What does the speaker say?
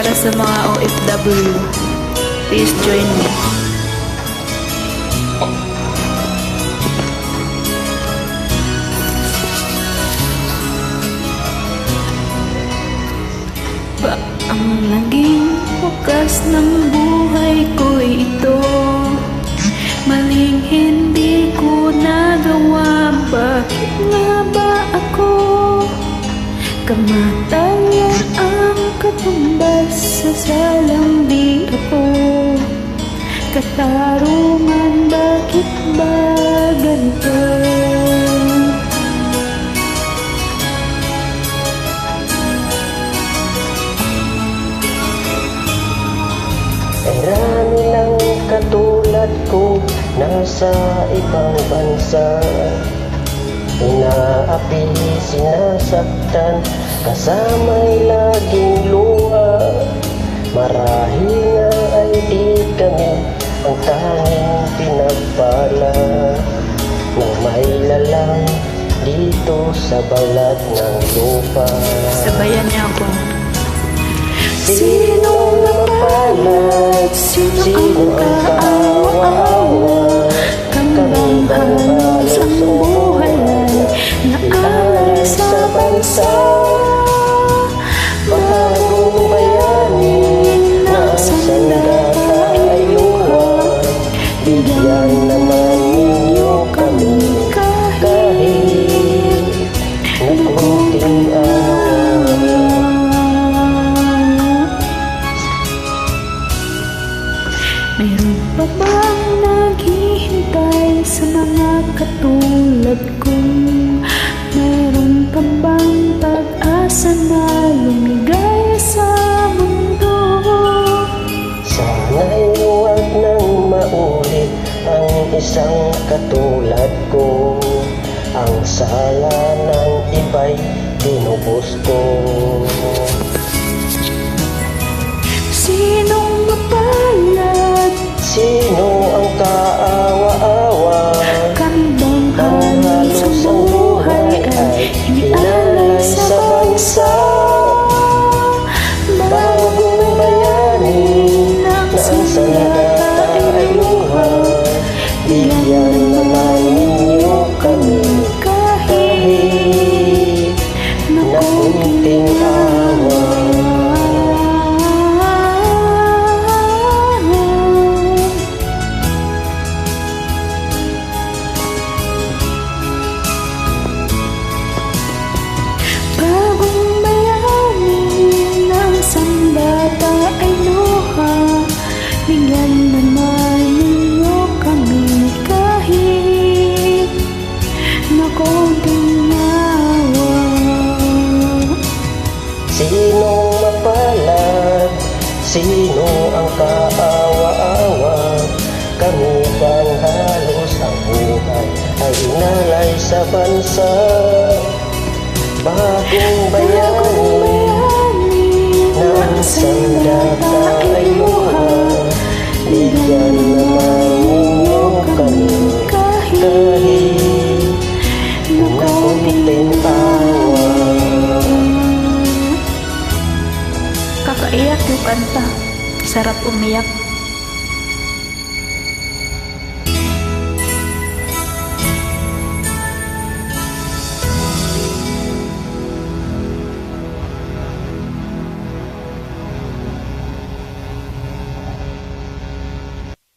para sa mga OFW. Please join me. Ba ang naging wakas ng buhay ko'y ito? Maling hindi ko nagawa, bakit nga ba ako? Kamatayan ang katumbas sa salang di ako. Katarungan, bakit ba ganito? Marami lang katulad ko nasa ibang bansa, inaapi, sinasaktan, kasama'y laging luha. Marahil nga ay di kami ang tanging pinagpala ng may lalang dito sa balat ng lupa. Sabayan niya ako. Sinong napalad? Sino ang kaawa-awa? Kambang halos ang buhay ay naalay sa bansa. Bagong bayani na sandata ay luha. Bigyan naman ninyo kami kahit na kunting awa. Mayroon pa bang naghihintay sa mga katulad ko? Mayroon pa bang pag-asa na lumigay sa mundo? Sana'y huwag nang maulit ang isang katulad ko. Ang sala ng iba'y tinubos ko. Sinong mapalad? Sino ang kaawa-awa? Kambang halos ang buhay ay inialay sa bansa. Bagong bayani na ang sandata ay luha. Bigyan naman ninyo kami kahit na kunting awa. Bagong bayani ng sandata ay luha. Bigyan naman ninyo kami kahit na konting awa. Sinong mapalad? Sino ang kaawa-awa? Kami bang halos ang buhay ay inalay sa bansa? Bagong bayani na ang sandata ay luha. Bigyan naman ninyo kami kahit na kunting awa. Kakaiyak yung kanta. Sarap umiyak.